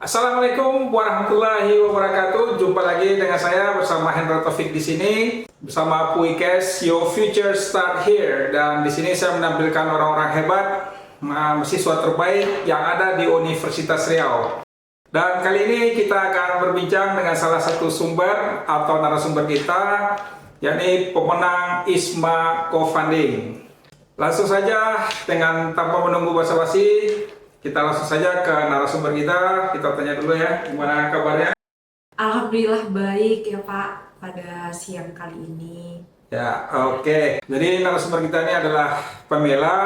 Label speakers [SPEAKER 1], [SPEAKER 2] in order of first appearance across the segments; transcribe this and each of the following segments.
[SPEAKER 1] Assalamualaikum warahmatullahi wabarakatuh. Jumpa lagi dengan saya bersama Hendra Taufik di sini bersama Puikes Your Future Start Here. Dan di sini saya menampilkan orang-orang hebat, mahasiswa terbaik yang ada di Universitas Riau. Dan kali ini kita akan berbincang dengan salah satu sumber atau narasumber kita, yakni pemenang ISMA Co-Funding. Langsung saja dengan tanpa menunggu basa-basi, kita langsung saja ke narasumber kita. Kita tanya dulu ya, gimana kabarnya?
[SPEAKER 2] Alhamdulillah baik ya Pak pada siang kali ini.
[SPEAKER 1] Ya, oke. Jadi narasumber kita ini adalah Pamela.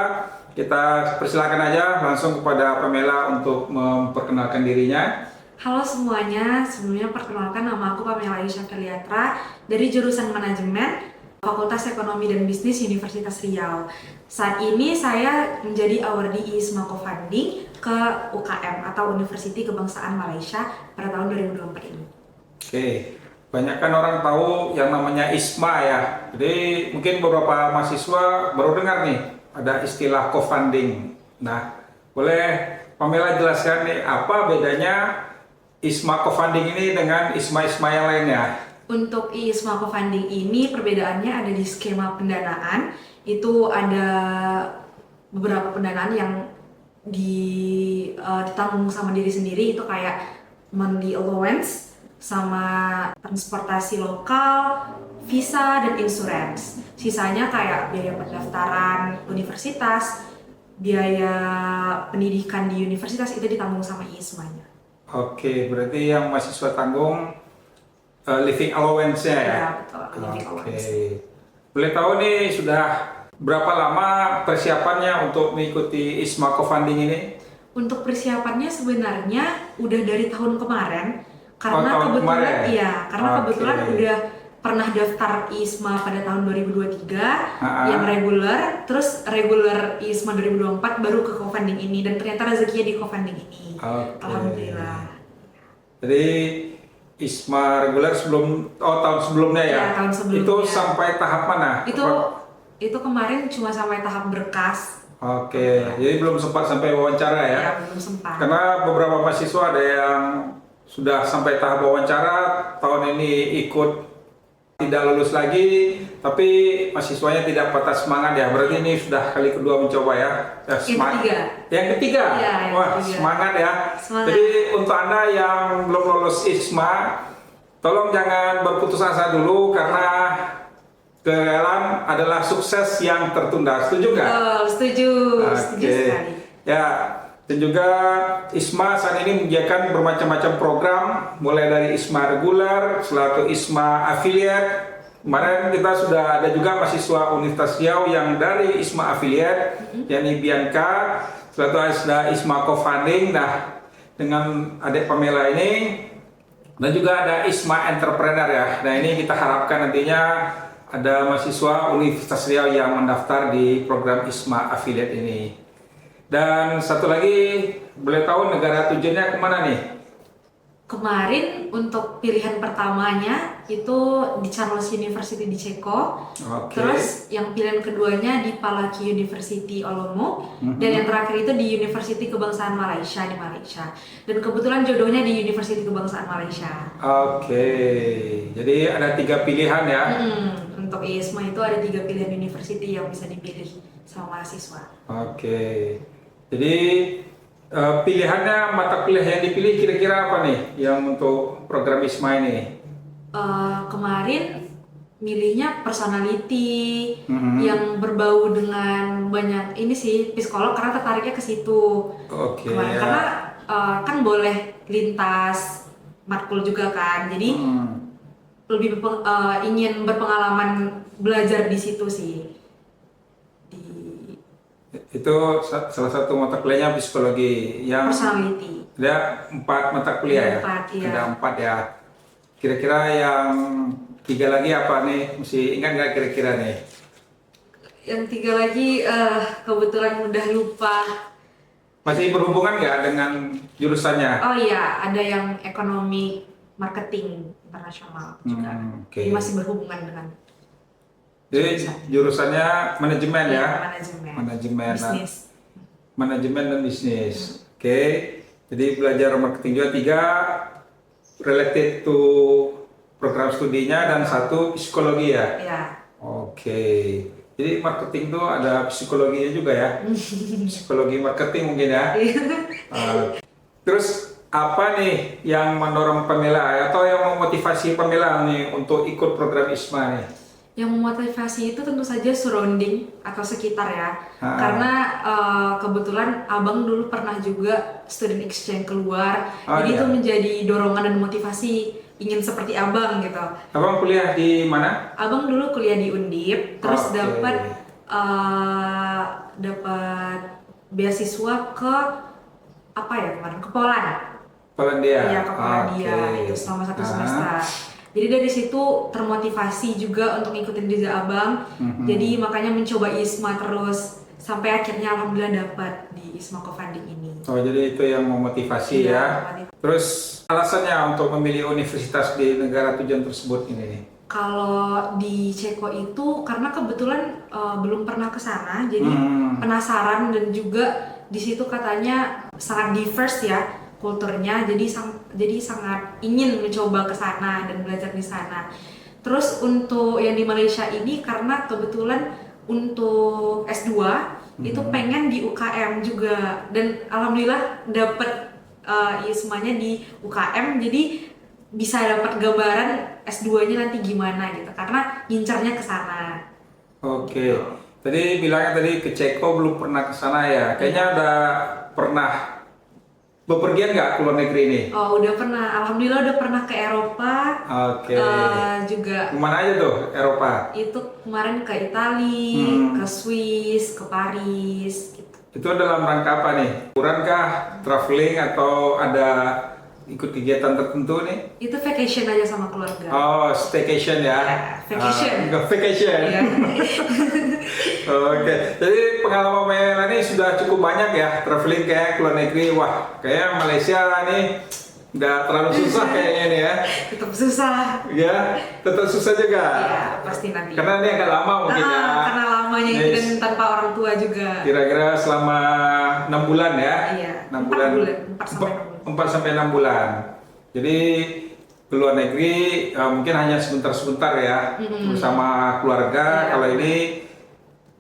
[SPEAKER 1] Kita persilakan aja langsung kepada Pamela untuk memperkenalkan dirinya.
[SPEAKER 2] Halo semuanya, sebelumnya perkenalkan nama aku Pamela Aisyah Feliatra dari jurusan Manajemen Fakultas Ekonomi dan Bisnis Universitas Riau. Saat ini saya menjadi awardee ISMA Co-Funding ke UKM atau Universiti Kebangsaan Malaysia pada tahun 2024 ini.
[SPEAKER 1] Oke, banyak kan orang tahu yang namanya ISMA ya. Jadi mungkin beberapa mahasiswa baru dengar nih ada istilah co-funding. Nah, boleh Pamela jelaskan nih apa bedanya ISMA Co-Funding ini dengan ISMA-ISMA yang lainnya?
[SPEAKER 2] Untuk ISMA Co-Funding ini perbedaannya ada di skema pendanaan. Itu ada beberapa pendanaan yang ditanggung sama diri sendiri, itu kayak monthly allowance, sama transportasi lokal, visa, dan insurance. Sisanya kayak biaya pendaftaran universitas, biaya pendidikan di universitas itu ditanggung sama ISMA-nya.
[SPEAKER 1] Oke, berarti yang mahasiswa tanggung living allowance-nya ya?
[SPEAKER 2] Ya, betul, living allowance.
[SPEAKER 1] Boleh tahu nih sudah berapa lama persiapannya untuk mengikuti ISMA Co-Funding ini?
[SPEAKER 2] Untuk persiapannya sebenarnya udah dari tahun kemarin, karena
[SPEAKER 1] tahun
[SPEAKER 2] kebetulan
[SPEAKER 1] kemarin?
[SPEAKER 2] iya, karena kebetulan udah pernah daftar ISMA pada tahun 2023 yang reguler, terus reguler ISMA 2024 baru ke co-funding ini, dan ternyata rezekinya di co-funding ini. Alhamdulillah.
[SPEAKER 1] Jadi ISMA reguler tahun sebelumnya ya?
[SPEAKER 2] Ya, tahun sebelumnya.
[SPEAKER 1] Itu sampai tahap mana?
[SPEAKER 2] Itu kemarin cuma sampai tahap berkas.
[SPEAKER 1] Oke, jadi belum sempat sampai wawancara ya?
[SPEAKER 2] Ya, belum sempat.
[SPEAKER 1] Karena beberapa mahasiswa ada yang sudah sampai tahap wawancara, tahun ini ikut tidak lulus lagi, tapi mahasiswanya tidak patah semangat ya. Berarti ini sudah kali kedua mencoba ya? Yang ketiga?
[SPEAKER 2] Ya,
[SPEAKER 1] Wah,
[SPEAKER 2] ketiga.
[SPEAKER 1] semangat ya.
[SPEAKER 2] Semangat.
[SPEAKER 1] Jadi untuk Anda yang belum lolos ISMA, tolong jangan berputus asa dulu, karena kegagalan adalah sukses yang tertunda. Setuju nggak?
[SPEAKER 2] Setuju. Setuju sekali.
[SPEAKER 1] Ya, dan juga ISMA saat ini menyediakan bermacam-macam program, mulai dari ISMA reguler, selaku ISMA affiliate. Kemarin kita sudah ada juga mahasiswa Universitas Riau yang dari ISMA affiliate, yakni Bianca, selaku ada ISMA Co-Funding. Nah, dengan adik Pamela ini, dan juga ada ISMA Entrepreneur ya. Nah, ini kita harapkan nantinya ada mahasiswa Universitas Riau yang mendaftar di program ISMA affiliate ini. Dan satu lagi, boleh tahu negara tujuannya kemana nih?
[SPEAKER 2] Kemarin untuk pilihan pertamanya itu di Charles University di Ceko. Terus yang pilihan keduanya di Palaki University Olomouc. Dan yang terakhir itu di Universiti Kebangsaan Malaysia di Malaysia. Dan kebetulan jodohnya di Universiti Kebangsaan Malaysia.
[SPEAKER 1] Oke, jadi ada 3 pilihan ya?
[SPEAKER 2] Untuk ISMA itu ada 3 pilihan university yang bisa dipilih sama mahasiswa.
[SPEAKER 1] Oke, jadi pilihannya, mata kuliah yang dipilih kira-kira apa nih yang untuk program ISMA ini?
[SPEAKER 2] Kemarin milihnya personality yang berbau dengan banyak ini sih, psikolog, karena tertariknya ke situ.
[SPEAKER 1] Oke.
[SPEAKER 2] Kemarin,
[SPEAKER 1] Ya.
[SPEAKER 2] karena kan boleh lintas matkul juga kan, jadi lebih ingin berpengalaman belajar di situ sih.
[SPEAKER 1] Itu salah satu mata kuliahnya psikologi yang
[SPEAKER 2] Personality.
[SPEAKER 1] ada 4 mata kuliah ya?
[SPEAKER 2] 4, iya.
[SPEAKER 1] Ada 4 ya. Kira-kira yang 3 lagi apa nih? Mesti ingat nggak kira-kira nih?
[SPEAKER 2] Yang 3 lagi kebetulan udah lupa.
[SPEAKER 1] Masih berhubungan nggak dengan jurusannya?
[SPEAKER 2] Oh iya, ada yang ekonomi marketing internasional juga.
[SPEAKER 1] Oke.
[SPEAKER 2] Ini masih berhubungan dengan
[SPEAKER 1] Jadi jurusannya manajemen ya?
[SPEAKER 2] manajemen.
[SPEAKER 1] Manajemen.
[SPEAKER 2] Bisnis.
[SPEAKER 1] Manajemen dan bisnis. Oke. Jadi belajar marketing juga 3 related to program studinya dan 1 psikologi ya.
[SPEAKER 2] Ya.
[SPEAKER 1] Oke. Jadi marketing tuh ada psikologinya juga ya. Psikologi marketing mungkin ya. Terus apa nih yang mendorong Pamela atau yang memotivasi Pamela nih untuk ikut program ISMA nih?
[SPEAKER 2] Yang memotivasi itu tentu saja surrounding atau sekitar ya. Karena kebetulan abang dulu pernah juga student exchange keluar. Jadi
[SPEAKER 1] iya.
[SPEAKER 2] itu menjadi dorongan dan motivasi ingin seperti abang gitu.
[SPEAKER 1] Abang kuliah di mana?
[SPEAKER 2] Abang dulu kuliah di Undip, terus dapat beasiswa ke apa ya kemarin? Ke Poland.
[SPEAKER 1] Polandia.
[SPEAKER 2] Iya, ke Polandia itu selama 1 semester. Jadi dari situ termotivasi juga untuk ngikutin jejak abang. Jadi makanya mencoba ISMA terus sampai akhirnya alhamdulillah dapat di ISMA Co-Funding ini.
[SPEAKER 1] Oh, jadi itu yang memotivasi ya. Terus alasannya untuk memilih universitas di negara tujuan tersebut ini nih?
[SPEAKER 2] Kalau di Ceko itu karena kebetulan belum pernah ke sana, jadi penasaran dan juga di situ katanya sangat diverse ya kulturnya, jadi sangat ingin mencoba ke sana dan belajar di sana. Terus untuk yang di Malaysia ini karena kebetulan untuk S2 itu pengen di UKM juga dan alhamdulillah dapet ISMA-nya di UKM, jadi bisa dapat gambaran S2-nya nanti gimana gitu karena ngincarnya ke sana.
[SPEAKER 1] Oke. Tadi bilangnya tadi ke Ceko belum pernah ke sana ya. Kayaknya udah pernah bepergian nggak ke luar negeri nih?
[SPEAKER 2] Oh, udah pernah. Alhamdulillah udah pernah ke Eropa.
[SPEAKER 1] Oke.
[SPEAKER 2] Juga.
[SPEAKER 1] Kemana aja tuh Eropa?
[SPEAKER 2] Itu kemarin ke Italia, ke Swiss, ke Paris. Gitu.
[SPEAKER 1] Itu dalam rangka apa nih? Liburan kah? Traveling atau ada ikut kegiatan tertentu nih?
[SPEAKER 2] Itu vacation aja sama keluarga.
[SPEAKER 1] Oh, staycation ya?
[SPEAKER 2] Vacation.
[SPEAKER 1] Vacation.
[SPEAKER 2] Iya.
[SPEAKER 1] Oke, jadi pengalaman Mela ini sudah cukup banyak ya traveling kayak ke luar negeri. Wah, kayak Malaysia nih nggak terlalu susah kayaknya nih ya.
[SPEAKER 2] Tetap susah.
[SPEAKER 1] Ya, tetap susah juga.
[SPEAKER 2] Iya, pasti nanti.
[SPEAKER 1] Karena ini agak lama mungkin ya.
[SPEAKER 2] Karena lamanya
[SPEAKER 1] Yes.
[SPEAKER 2] dan tanpa orang tua juga.
[SPEAKER 1] Kira-kira selama 6 bulan ya.
[SPEAKER 2] Iya.
[SPEAKER 1] 6 bulan. 4 sampai 6 bulan. Jadi ke luar negeri mungkin hanya sebentar-sebentar ya bersama keluarga.
[SPEAKER 2] Iya.
[SPEAKER 1] Kalau ini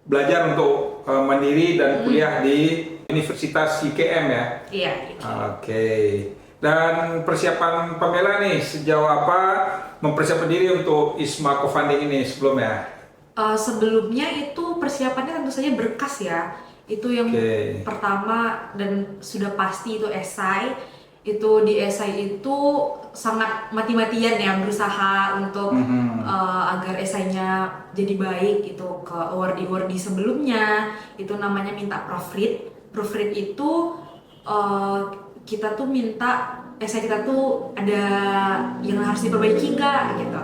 [SPEAKER 1] belajar untuk mandiri dan kuliah di Universitas UKM ya.
[SPEAKER 2] Iya.
[SPEAKER 1] Oke. Dan persiapan Pamela nih sejauh apa mempersiapkan diri untuk ISMA Co-Funding ini sebelumnya?
[SPEAKER 2] Sebelumnya itu persiapannya tentu saja berkas ya. Itu yang pertama dan sudah pasti itu esai. Itu di esai itu sangat mati-matian ya berusaha untuk agar esainya jadi baik itu ke awardee sebelumnya itu namanya minta proofread. Proofread itu kita tuh minta esai kita tuh ada yang harus diperbaiki nggak gitu.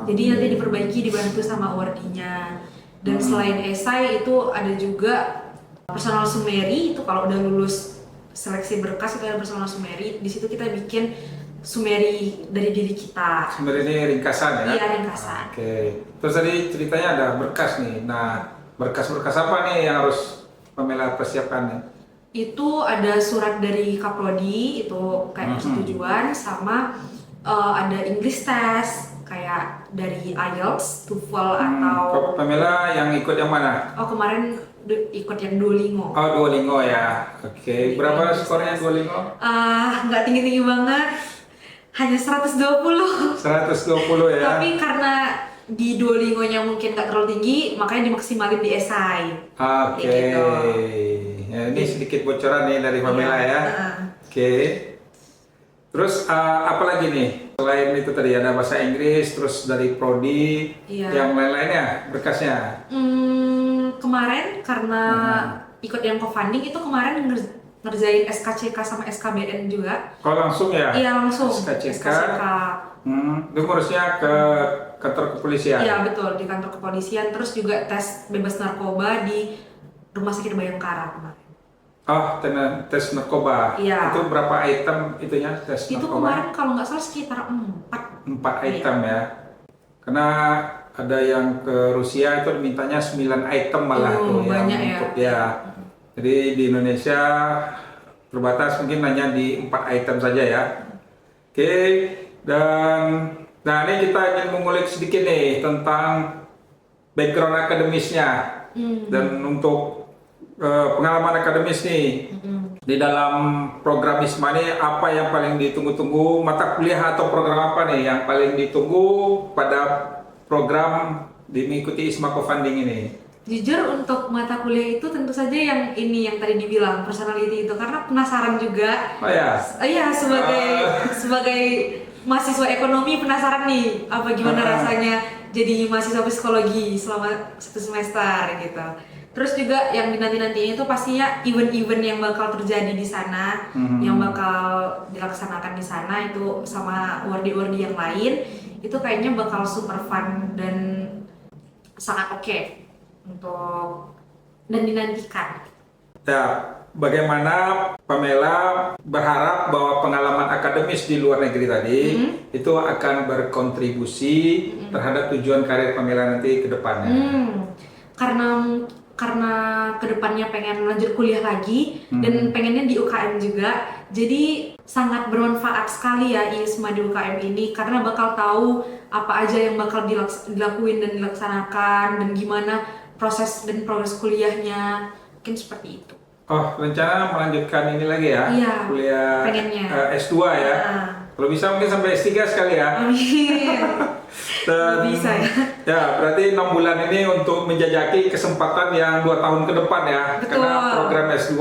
[SPEAKER 2] Jadi nanti diperbaiki dibantu sama awardee-nya. Dan selain esai itu ada juga personal summary itu kalau udah lulus seleksi berkas itu ada personal summary. Di situ kita bikin summary dari diri kita.
[SPEAKER 1] Summary ini ringkasan ya?
[SPEAKER 2] Iya, ringkasan.
[SPEAKER 1] Oke. Terus tadi ceritanya ada berkas nih. Nah, berkas-berkas apa nih yang harus Pamela persiapkan nih?
[SPEAKER 2] Itu ada surat dari Kaprodi itu kayak persetujuan sama ada English test kayak dari IELTS, TOEFL atau
[SPEAKER 1] Pamela yang ikut yang mana?
[SPEAKER 2] Oh, kemarin ikut yang Duolingo.
[SPEAKER 1] Oh, Duolingo ya. Oke. Berapa skornya Duolingo?
[SPEAKER 2] Nggak tinggi-tinggi banget. Hanya 120.
[SPEAKER 1] 120 ya.
[SPEAKER 2] Tapi karena di Duolingo-nya mungkin nggak terlalu tinggi, makanya dimaksimalin di esai.
[SPEAKER 1] Oke.
[SPEAKER 2] Gitu.
[SPEAKER 1] Ya, ini sedikit bocoran nih dari Pamela ya. Oke. Terus apa lagi nih? Selain itu tadi ada bahasa Inggris, terus dari prodi, yang lain-lainnya berkasnya.
[SPEAKER 2] Kemarin karena ikut yang co-funding itu kemarin ngerjain SKCK sama SKBN juga.
[SPEAKER 1] Oh, langsung ya?
[SPEAKER 2] Iya, langsung.
[SPEAKER 1] SKCK. Itu ngurusnya ke kantor kepolisian?
[SPEAKER 2] Iya, betul, di kantor kepolisian. Terus juga tes bebas narkoba di Rumah Sakit Bayangkara kemarin.
[SPEAKER 1] Oh, tes narkoba.
[SPEAKER 2] Iya.
[SPEAKER 1] Itu berapa item itunya tes narkoba?
[SPEAKER 2] Itu kemarin kalau nggak salah sekitar 4.
[SPEAKER 1] 4 item ya. Karena ada yang ke Rusia itu dimintanya 9 item malah tuh
[SPEAKER 2] banyak
[SPEAKER 1] yang untuk ya. Jadi di Indonesia terbatas, mungkin hanya di 4 item saja ya. Oke, dan nah ini kita ingin mengulik sedikit nih tentang background akademisnya dan untuk pengalaman akademis nih di dalam program ISMA ini, apa yang paling ditunggu-tunggu, mata kuliah atau program apa nih yang paling ditunggu pada program mengikuti ISMA Co-Funding ini?
[SPEAKER 2] Jujur untuk mata kuliah itu tentu saja yang ini yang tadi dibilang personality itu, karena penasaran juga.
[SPEAKER 1] Oh ya?
[SPEAKER 2] Iya, sebagai mahasiswa ekonomi penasaran nih apa gimana rasanya jadi mahasiswa psikologi selama 1 semester gitu. Terus juga yang dinanti-nantinya itu pastinya event-event yang bakal terjadi di sana, yang bakal dilaksanakan di sana itu sama wardi-wardi yang lain, itu kayaknya bakal super fun dan sangat oke untuk dan dinantikan.
[SPEAKER 1] Ya, bagaimana Pamela berharap bahwa pengalaman akademis di luar negeri tadi itu akan berkontribusi terhadap tujuan karir Pamela nanti ke depannya?
[SPEAKER 2] Karena kedepannya pengen lanjut kuliah lagi dan pengennya di UKM juga, jadi sangat bermanfaat sekali ya ISMA di UKM ini, karena bakal tahu apa aja yang bakal dilakuin dan dilaksanakan dan gimana proses kuliahnya, mungkin seperti itu.
[SPEAKER 1] Oh, rencana melanjutkan ini lagi ya?
[SPEAKER 2] Iya,
[SPEAKER 1] kuliah
[SPEAKER 2] pengennya.
[SPEAKER 1] S2 ya? Kalau bisa mungkin sampai S3 sekali ya?
[SPEAKER 2] Amin.
[SPEAKER 1] Dan,
[SPEAKER 2] bisa ya?
[SPEAKER 1] Ya, berarti 6 bulan ini untuk menjajaki kesempatan yang 2 tahun ke depan ya.
[SPEAKER 2] Betul.
[SPEAKER 1] Karena program S2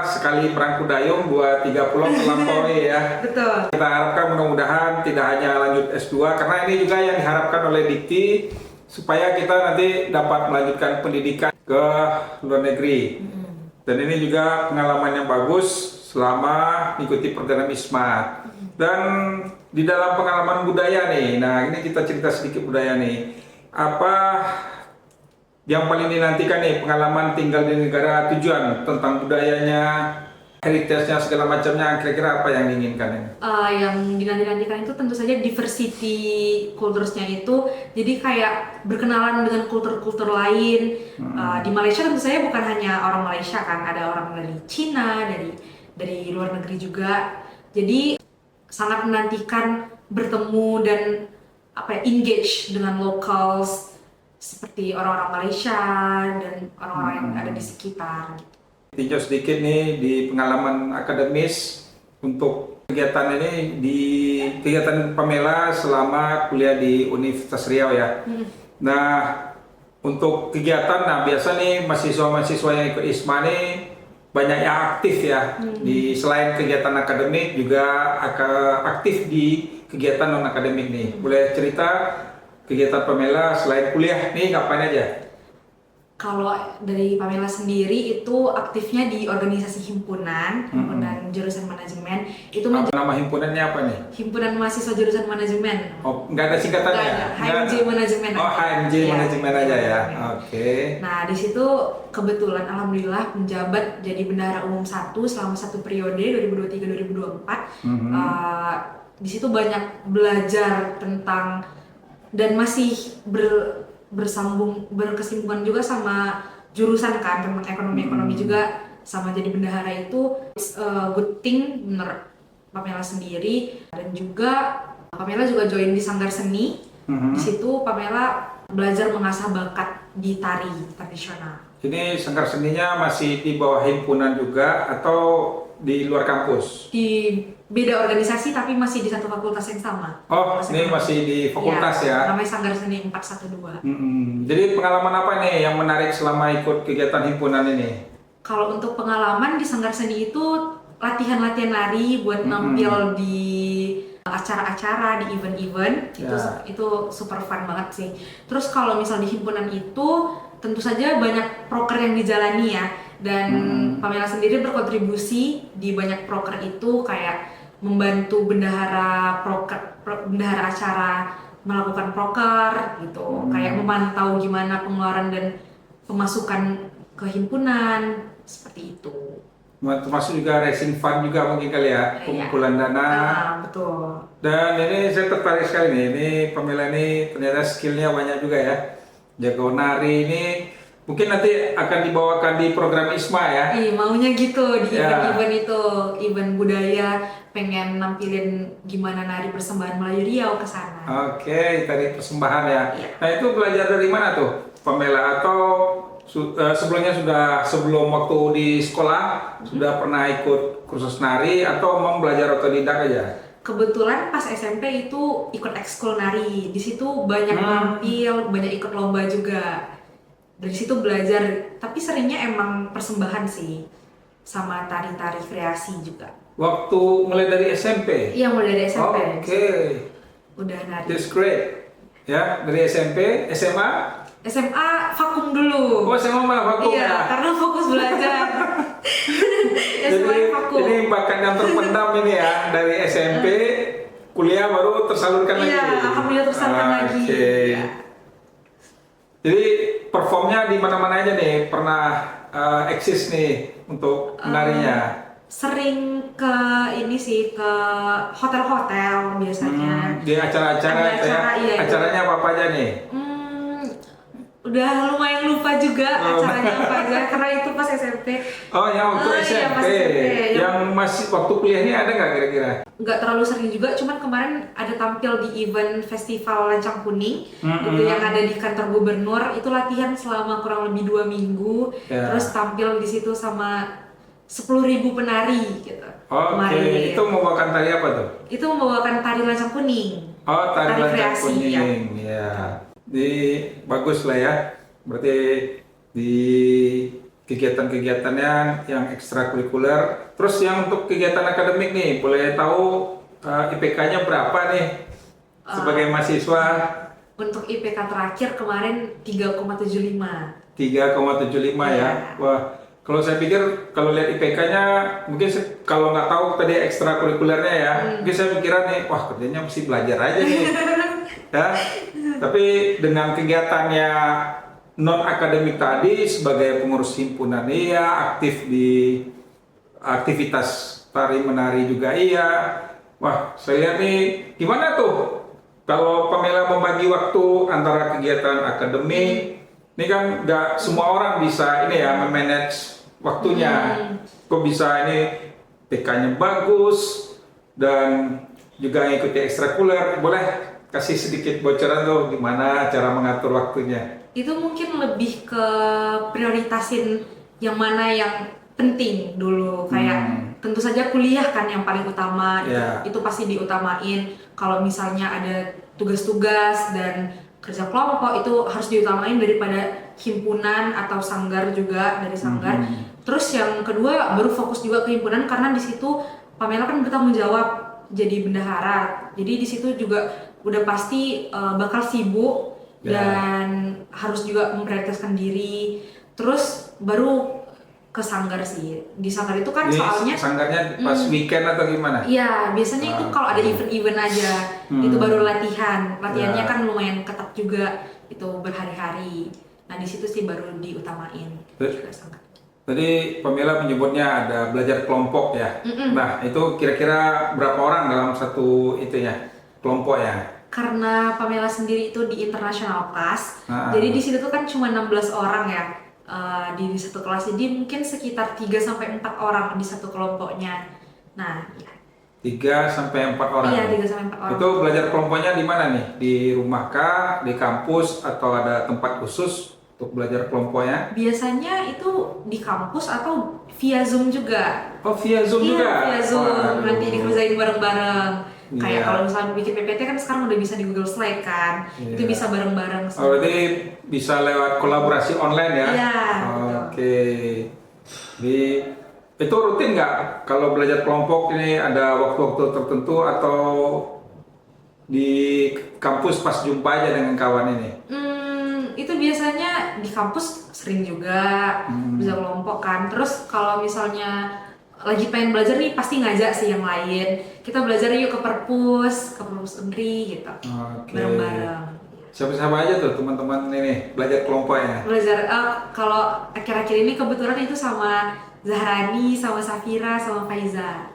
[SPEAKER 1] sekali perangku dayung 2-3 pulau terlampaui ya.
[SPEAKER 2] Betul.
[SPEAKER 1] Kita harapkan mudah-mudahan tidak hanya lanjut S2, karena ini juga yang diharapkan oleh Dikti, supaya kita nanti dapat melanjutkan pendidikan ke luar negeri. Dan ini juga pengalaman yang bagus selama mengikuti program ISMA. Dan di dalam pengalaman budaya nih, nah ini kita cerita sedikit budaya nih. Apa yang paling dinantikan nih, pengalaman tinggal di negara tujuan, tentang budayanya, heritage-nya, segala macamnya, kira-kira apa yang diinginkan ini?
[SPEAKER 2] Yang dinanti-nantikan itu tentu saja diversity cultures-nya itu, jadi kayak berkenalan dengan kultur-kultur lain. Di Malaysia tentu saja bukan hanya orang Malaysia kan, ada orang dari Cina, dari luar negeri juga. Jadi sangat menantikan bertemu dan engage dengan locals seperti orang-orang Malaysia dan orang-orang yang ada di sekitar.
[SPEAKER 1] Tinjau sedikit nih di pengalaman akademis untuk kegiatan ini, di kegiatan Pamela selama kuliah di Universitas Riau ya. Nah, untuk kegiatan, nah biasa nih mahasiswa-mahasiswa yang ikut ISMA nih banyak yang aktif ya. Selain kegiatan akademik juga aktif di kegiatan non akademik nih. Boleh cerita kegiatan Pamela selain kuliah nih ngapain aja?
[SPEAKER 2] Kalau dari Pamela sendiri itu aktifnya di organisasi himpunan jurusan manajemen. Itu
[SPEAKER 1] nama himpunannya apa nih?
[SPEAKER 2] Himpunan Mahasiswa Jurusan Manajemen.
[SPEAKER 1] Oh, nggak ada singkatannya?
[SPEAKER 2] Nggak ada, HMJ Manajemen.
[SPEAKER 1] Oh, HMJ Manajemen aja ya. Oke.
[SPEAKER 2] Nah, di situ kebetulan alhamdulillah menjabat jadi bendahara umum 1 selama 1 periode 2023-2024. Di situ banyak belajar tentang dan masih berkesinambungan juga sama jurusan kan, tentang ekonomi juga, sama jadi bendahara itu good thing menurut Pamela sendiri. Dan juga Pamela juga join di Sanggar Seni. Di situ Pamela belajar mengasah bakat di tari tradisional.
[SPEAKER 1] Ini Sanggar Seninya masih di bawah himpunan juga atau di luar kampus?
[SPEAKER 2] Di beda organisasi tapi masih di satu fakultas yang sama.
[SPEAKER 1] Oh, ini masih di fakultas ya?
[SPEAKER 2] Namanya Sanggar Seni 412.
[SPEAKER 1] Jadi pengalaman apa nih yang menarik selama ikut kegiatan himpunan ini?
[SPEAKER 2] Kalau untuk pengalaman di Sanggar Seni itu latihan-latihan nari buat nampil di acara-acara, di event-event, itu super fun banget sih. Terus kalau misal di himpunan itu tentu saja banyak proker yang dijalani ya, dan Pamela sendiri berkontribusi di banyak proker itu, kayak membantu bendahara acara melakukan proker gitu, kayak memantau gimana pengeluaran dan pemasukan ke himpunan, seperti itu.
[SPEAKER 1] Termasuk juga racing fund juga mungkin kali ya, pengumpulan dana.
[SPEAKER 2] Betul.
[SPEAKER 1] Dan ini saya tertarik sekali nih, ini Pamela ini ternyata skillnya banyak juga ya. Jago nari ini, Mungkin nanti akan dibawakan di program ISMA ya.
[SPEAKER 2] Maunya gitu di
[SPEAKER 1] Ya.
[SPEAKER 2] event-event itu, event budaya, pengen nampilin gimana nari persembahan Melayu Riau ke sana.
[SPEAKER 1] Oke, tadi persembahan ya.
[SPEAKER 2] Iya.
[SPEAKER 1] Nah itu belajar dari mana tuh, Pamela? Atau sebelumnya sebelum waktu di sekolah sudah pernah ikut kursus nari atau mau belajar otodidak aja?
[SPEAKER 2] Kebetulan pas SMP itu ikut ekskul nari, di situ banyak tampil, banyak ikut lomba juga. Dari situ belajar, tapi seringnya emang persembahan sih, sama tari-tari kreasi juga.
[SPEAKER 1] Waktu mulai dari SMP?
[SPEAKER 2] Iya, mulai dari SMP.
[SPEAKER 1] Oke.
[SPEAKER 2] Udah nari.
[SPEAKER 1] That's great. Ya, dari SMP, SMA?
[SPEAKER 2] SMA vakum dulu.
[SPEAKER 1] Oh, SMA malah vakum
[SPEAKER 2] Iya,
[SPEAKER 1] ya?
[SPEAKER 2] karena fokus belajar. SMA vakum.
[SPEAKER 1] Jadi bakat yang terpendam ini ya, dari SMP, kuliah baru tersalurkan lagi.
[SPEAKER 2] Iya, alhamdulillah tersalurkan lagi.
[SPEAKER 1] Oke.
[SPEAKER 2] Iya.
[SPEAKER 1] Jadi performnya di mana-mana aja nih, pernah eksis nih untuk menarinya.
[SPEAKER 2] Sering ke ini sih, ke hotel-hotel biasanya.
[SPEAKER 1] Di acara-acara,
[SPEAKER 2] Ada acara, iya,
[SPEAKER 1] acaranya apa aja nih?
[SPEAKER 2] Udah lumayan lupa juga acaranya apa aja karena itu pas SMP.
[SPEAKER 1] Oh, yang waktu
[SPEAKER 2] Iya,
[SPEAKER 1] SMP.
[SPEAKER 2] pas SMP.
[SPEAKER 1] Yang masih waktu kuliah ini ada nggak kira-kira?
[SPEAKER 2] Nggak terlalu sering juga, cuman kemarin ada tampil di event festival Lancang Kuning itu yang ada di kantor gubernur, itu latihan selama kurang lebih 2 minggu, terus tampil di situ sama 10.000 penari gitu.
[SPEAKER 1] Oke, itu membawakan tari apa tuh?
[SPEAKER 2] Itu membawakan tari Lancang Kuning.
[SPEAKER 1] Oh, tari Lancang
[SPEAKER 2] kreasi,
[SPEAKER 1] Kuning, ya. Bagus lah ya. Berarti di kegiatan-kegiatannya yang ekstrakurikuler. Terus yang untuk kegiatan akademik nih, boleh tahu IPK-nya berapa nih sebagai mahasiswa?
[SPEAKER 2] Untuk IPK terakhir kemarin 3,75.
[SPEAKER 1] 3,75 ya. Wah, kalau saya pikir kalau lihat IPK-nya mungkin kalau nggak tahu tadi ekstrakurikulernya ya, mungkin saya pikiran nih, wah kerjanya mesti belajar aja nih. Ya. Tapi dengan kegiatannya non akademik tadi sebagai pengurus himpunan iya, aktif di aktivitas tari menari juga iya. Wah, saya lihat nih gimana tuh kalau Pamela membagi waktu antara kegiatan akademik. Ini kan nggak semua orang bisa ini ya memanage waktunya. Kok bisa ini PK-nya bagus dan juga ngikuti ekstrakurikuler. Boleh kasih sedikit bocoran tuh gimana cara mengatur waktunya?
[SPEAKER 2] Itu mungkin lebih ke prioritasin yang mana yang penting dulu, kayak tentu saja kuliah kan yang paling utama, itu pasti diutamain. Kalau misalnya ada tugas-tugas dan kerja kelompok itu harus diutamain daripada himpunan atau sanggar juga dari sanggar. Terus yang kedua baru fokus juga ke himpunan karena di situ Pamela kan bertanggung jawab jadi bendahara. Jadi di situ juga udah pasti bakal sibuk dan harus juga memprioritaskan diri. Terus baru ke sanggar sih. Di sanggar itu kan soalnya
[SPEAKER 1] sanggarnya pas weekend atau gimana?
[SPEAKER 2] Iya, biasanya itu kalau ada event-event aja itu baru latihan. Latihannya kan lumayan ketat juga, itu berhari-hari. Nah di situ sih baru diutamain juga sanggar.
[SPEAKER 1] Tadi Pamela menyebutnya ada belajar kelompok ya. Nah itu kira-kira berapa orang dalam satu itunya kelompok ya?
[SPEAKER 2] Karena Pamela sendiri itu di international class, jadi di situ tuh kan cuma 16 orang ya di satu kelas, jadi mungkin sekitar 3-4 orang di satu kelompoknya. Nah, ya.
[SPEAKER 1] 3-4 orang.
[SPEAKER 2] Iya, 3-4 orang.
[SPEAKER 1] Itu belajar kelompoknya di mana nih? Di rumah kah, di kampus atau ada tempat khusus untuk belajar kelompoknya?
[SPEAKER 2] Biasanya itu di kampus atau via Zoom juga.
[SPEAKER 1] Oh, via Zoom juga?
[SPEAKER 2] Iya, via Zoom. Nanti dikerjain bareng-bareng. Kayak kalau misalnya bikin PPT kan sekarang udah bisa di Google Slide kan, itu bisa bareng-bareng.
[SPEAKER 1] Oh, berarti bisa lewat kolaborasi online ya?
[SPEAKER 2] Iya.
[SPEAKER 1] Oke. Jadi itu rutin nggak kalau belajar kelompok ini ada waktu-waktu tertentu atau di kampus pas jumpa aja dengan kawan ini?
[SPEAKER 2] Itu biasanya di kampus sering juga bisa kelompok kan. Terus kalau misalnya lagi pengen belajar nih pasti ngajak sih yang lain. Kita belajar yuk ke perpus Unri gitu. Bareng-bareng.
[SPEAKER 1] Siapa-siapa aja tuh teman-teman ini belajar kelompoknya?
[SPEAKER 2] Belajar kalau akhir-akhir ini kebetulan itu sama Zahrani, sama Safira, sama Faiza.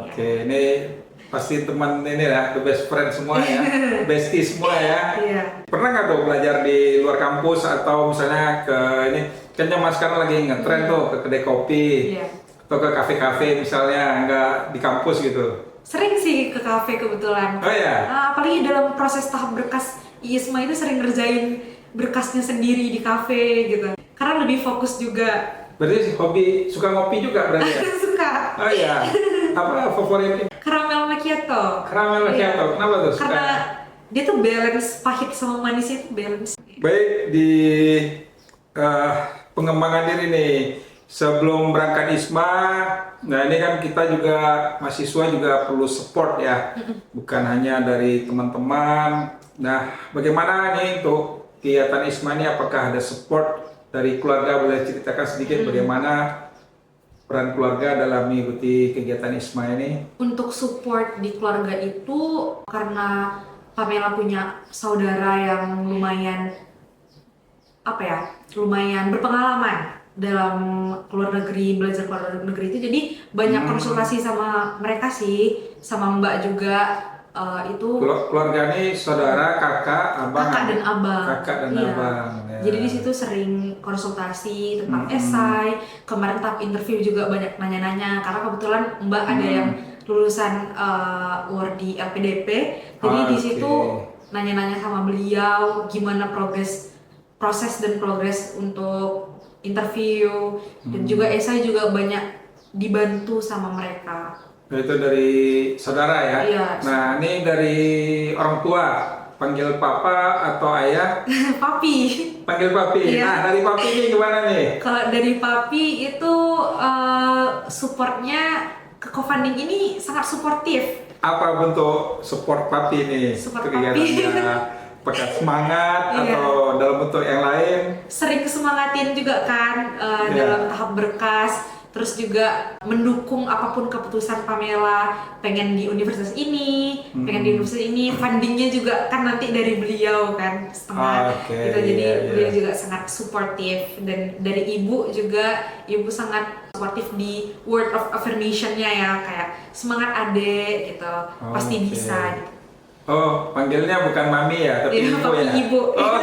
[SPEAKER 1] Oke, ini pasti teman ini ya, the best friend semua ya, bestie semua ya.
[SPEAKER 2] Iya.
[SPEAKER 1] Pernah nggak tuh belajar di luar kampus atau misalnya ke ini, kan zaman sekarang lagi ngetren tuh ke kedai kopi
[SPEAKER 2] Iya.
[SPEAKER 1] atau ke kafe-kafe misalnya, nggak di kampus gitu.
[SPEAKER 2] Sering sih ke kafe kebetulan.
[SPEAKER 1] Oh ya?
[SPEAKER 2] Apalagi dalam proses tahap berkas ISMA itu sering ngerjain berkasnya sendiri di kafe gitu. Karena lebih fokus juga.
[SPEAKER 1] Berarti hobi suka ngopi juga berarti ya?
[SPEAKER 2] Suka.
[SPEAKER 1] Oh iya. Apa favoritnya?
[SPEAKER 2] Caramel macchiato.
[SPEAKER 1] Caramel macchiato.
[SPEAKER 2] Iya.
[SPEAKER 1] Kenapa tuh suka?
[SPEAKER 2] Karena dia tuh balance, pahit sama manisnya itu balance.
[SPEAKER 1] Baik, di pengembangan diri nih sebelum berangkat ISMA, nah ini kan kita juga mahasiswa juga perlu support ya, bukan hanya dari teman-teman. Nah, bagaimana nih untuk kegiatan ISMA ini, apakah ada support dari keluarga? Boleh ceritakan sedikit bagaimana peran keluarga dalam mengikuti kegiatan ISMA ini?
[SPEAKER 2] Untuk support di keluarga itu karena Pamela punya saudara yang lumayan lumayan berpengalaman dalam keluar negeri, belajar keluar negeri itu, jadi banyak konsultasi sama mereka sih, sama Mbak juga. Itu
[SPEAKER 1] Keluarga ini saudara, kakak, abang,
[SPEAKER 2] kakak dan abang.
[SPEAKER 1] kakak dan
[SPEAKER 2] Iya.
[SPEAKER 1] abang ya.
[SPEAKER 2] Jadi di situ sering konsultasi tentang esai. Kemarin tahap interview juga banyak nanya-nanya karena kebetulan Mbak ada yang lulusan luar di LPDP. Jadi di situ nanya-nanya sama beliau gimana proses dan progres untuk interview, dan juga esai juga banyak dibantu sama mereka.
[SPEAKER 1] Itu dari saudara ya?
[SPEAKER 2] Iya.
[SPEAKER 1] Nah, ini dari orang tua, panggil papa atau ayah?
[SPEAKER 2] Papi.
[SPEAKER 1] Panggil papi.
[SPEAKER 2] Iya.
[SPEAKER 1] Nah, dari papi ini gimana nih?
[SPEAKER 2] Kalau dari papi itu supportnya ke co-funding ini sangat suportif.
[SPEAKER 1] Apa bentuk support papi nih?
[SPEAKER 2] Support
[SPEAKER 1] Kegiatannya apakah semangat
[SPEAKER 2] Iya.
[SPEAKER 1] atau dalam bentuk yang lain?
[SPEAKER 2] Sering kesemangatin juga kan dalam tahap berkas, terus juga mendukung apapun keputusan Pamela, pengen di universitas ini, pengen di universitas ini, fundingnya juga kan nanti dari beliau kan setengah gitu, jadi beliau juga sangat suportif. Dan dari ibu juga, ibu sangat suportif di word of affirmation-nya ya, kayak semangat adek gitu, pasti bisa gitu.
[SPEAKER 1] Oh, panggilnya bukan mami ya, tapi
[SPEAKER 2] Iya,
[SPEAKER 1] ibu
[SPEAKER 2] papi
[SPEAKER 1] ya?
[SPEAKER 2] ibu.
[SPEAKER 1] Oh.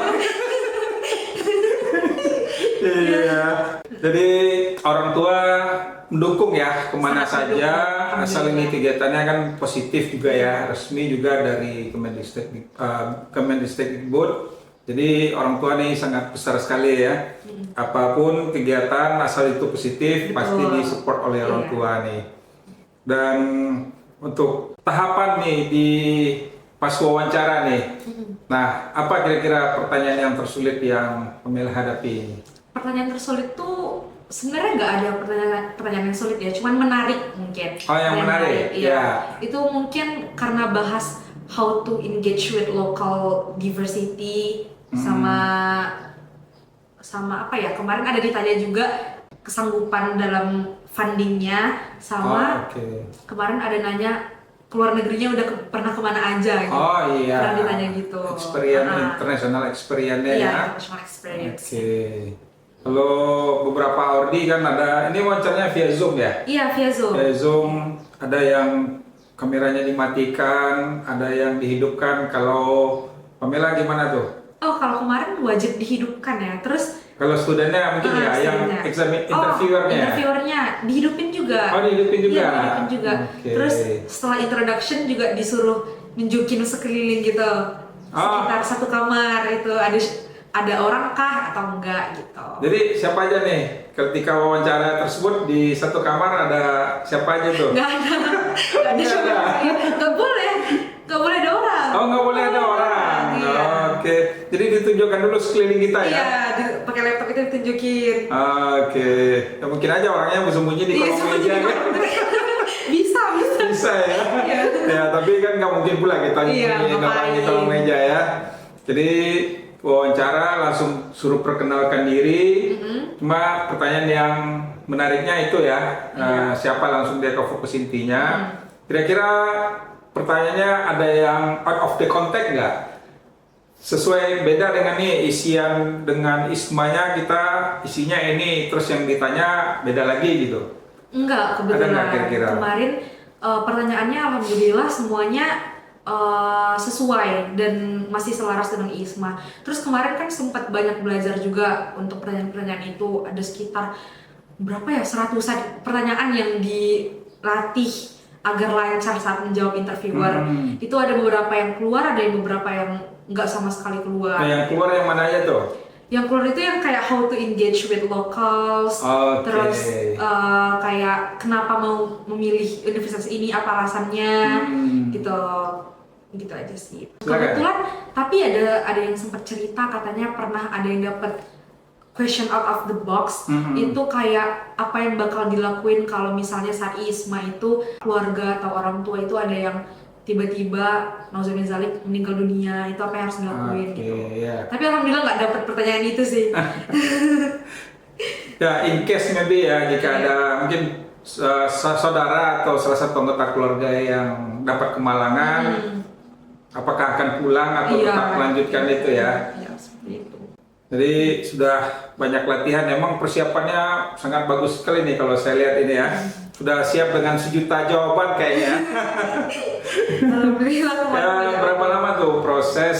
[SPEAKER 1] Iya, jadi orang tua mendukung ya kemana
[SPEAKER 2] Sangat
[SPEAKER 1] saja,
[SPEAKER 2] mendukung,
[SPEAKER 1] asal ini kegiatannya kan positif juga ya, resmi juga dari Kemendikbud. Jadi orang tua nih sangat besar sekali ya, apapun kegiatan asal itu positif pasti disupport oleh orang tua nih. Dan untuk tahapan nih di pas wawancara nih, nah apa kira-kira pertanyaan yang tersulit yang Pamela hadapi?
[SPEAKER 2] Pertanyaan tersulit tuh sebenarnya nggak ada pertanyaan yang sulit ya, cuman menarik mungkin.
[SPEAKER 1] Oh, yang menarik,
[SPEAKER 2] iya.
[SPEAKER 1] ya.
[SPEAKER 2] Itu mungkin karena bahas how to engage with local diversity, sama apa ya, kemarin ada ditanya juga kesanggupan dalam fundingnya, sama kemarin ada nanya keluar negerinya udah pernah kemana aja gitu.
[SPEAKER 1] Oh iya.
[SPEAKER 2] Pernah ditanya gitu.
[SPEAKER 1] Experience, international experience-nya
[SPEAKER 2] iya,
[SPEAKER 1] ya.
[SPEAKER 2] international experience.
[SPEAKER 1] Kalau beberapa ordi kan ada, ini wawancaranya via Zoom ya?
[SPEAKER 2] Iya, via Zoom.
[SPEAKER 1] Via Zoom, ada yang kameranya dimatikan, ada yang dihidupkan. Kalau Pamela gimana tuh?
[SPEAKER 2] Oh, kalau kemarin wajib dihidupkan ya. Terus
[SPEAKER 1] kalau studennya mungkin ya, yang interviewernya.
[SPEAKER 2] Interviewernya dihidupin juga.
[SPEAKER 1] Oh, dihidupin juga.
[SPEAKER 2] Iya, dihidupin juga. Terus setelah introduction juga disuruh nunjukin sekeliling gitu. Sekitar satu kamar itu ada orang kah atau enggak gitu.
[SPEAKER 1] Jadi siapa aja nih ketika wawancara tersebut di satu kamar, ada siapa aja tuh?
[SPEAKER 2] Nggak ada. Nggak boleh ada orang.
[SPEAKER 1] Oh, nggak boleh ada orang.
[SPEAKER 2] Iya.
[SPEAKER 1] Oke. Jadi ditunjukkan dulu sekeliling kita ya?
[SPEAKER 2] Iya, pakai laptop itu ditunjukin.
[SPEAKER 1] Oke. Ya, mungkin aja orangnya bersembunyi di kolong meja kan?
[SPEAKER 2] Bisa.
[SPEAKER 1] Bisa ya?
[SPEAKER 2] Iya.
[SPEAKER 1] Ya, tapi kan nggak mungkin pula kita di kolong meja ya. Jadi wawancara langsung suruh perkenalkan diri. Cuma pertanyaan yang menariknya itu ya, siapa langsung dia ke fokus intinya. Kira-kira pertanyaannya ada yang out of the context nggak? Sesuai beda dengan nih isian dengan ISMA-nya, kita isinya ini, terus yang ditanya beda lagi gitu.
[SPEAKER 2] Enggak, kebetulan
[SPEAKER 1] Ada nggak kira-kira?
[SPEAKER 2] kemarin pertanyaannya alhamdulillah semuanya sesuai dan masih selaras dengan ISMA. Terus kemarin kan sempat banyak belajar juga untuk pertanyaan-pertanyaan itu, ada sekitar berapa ya, 100-an pertanyaan yang dilatih agar lancar saat menjawab interviewer. Itu ada beberapa yang keluar, ada yang beberapa yang nggak sama sekali keluar.
[SPEAKER 1] Nah, yang keluar yang mana aja tuh?
[SPEAKER 2] Yang keluar itu yang kayak how to engage with locals, terus kayak kenapa mau memilih universitas ini, apa alasannya, gitu aja sih. Kebetulan, tapi ada yang sempat cerita katanya pernah ada yang dapat question out of the box, itu kayak apa yang bakal dilakuin kalau misalnya saat ISMA itu keluarga atau orang tua itu ada yang tiba-tiba nauzubillah min dzalik meninggal dunia, itu apa yang harus dilakuin gitu.
[SPEAKER 1] Yeah.
[SPEAKER 2] Tapi alhamdulillah nggak dapat pertanyaan itu sih.
[SPEAKER 1] Ya, in case maybe ya, jika ada mungkin saudara atau salah satu anggota keluarga yang dapat kemalangan, apakah akan pulang atau tetap melanjutkan itu ya?
[SPEAKER 2] Ya, seperti itu.
[SPEAKER 1] Jadi sudah banyak latihan, emang persiapannya sangat bagus sekali nih kalau saya lihat ini ya. Sudah siap dengan 1 juta jawaban kayaknya.
[SPEAKER 2] Alhamdulillah.
[SPEAKER 1] Ya, berapa lama tuh proses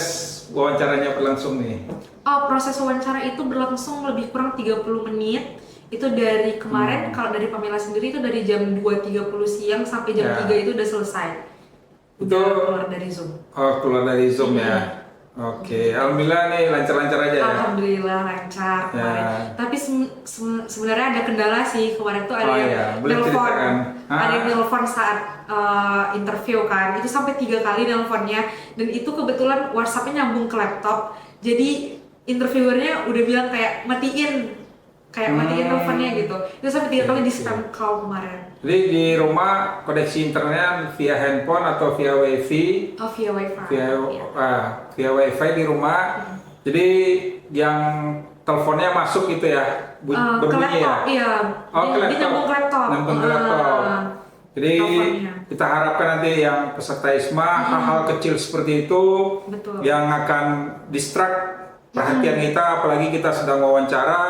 [SPEAKER 1] wawancaranya berlangsung nih?
[SPEAKER 2] Proses wawancara itu berlangsung lebih kurang 30 menit. Itu dari kemarin, kalau dari Pamela sendiri itu dari jam 2.30 siang sampai jam 3 itu udah selesai. Udah keluar dari Zoom.
[SPEAKER 1] Oh, keluar dari Zoom ya. Oke, alhamdulillah nih lancar-lancar aja ya.
[SPEAKER 2] Alhamdulillah lancar kemarin. Tapi sebenarnya ada kendala sih kemarin tuh, ada yang nelfon, ada yang nelfon saat interview kan. Itu sampai 3 kali nelfonnya, dan itu kebetulan WhatsApp-nya nyambung ke laptop. Jadi interviewernya udah bilang kayak matiin teleponnya gitu. Itu sampai 3 kali di spam call kemarin.
[SPEAKER 1] Jadi di rumah koneksi internet via handphone atau via wifi?
[SPEAKER 2] Via wifi.
[SPEAKER 1] Via wifi di rumah. Jadi yang teleponnya masuk gitu ya, berbunyi ya?
[SPEAKER 2] Iya. Dia nyambung ke laptop.
[SPEAKER 1] Jadi kita harapkan nanti yang peserta ISMA hal-hal kecil seperti itu yang akan distract perhatian kita, apalagi kita sedang wawancara.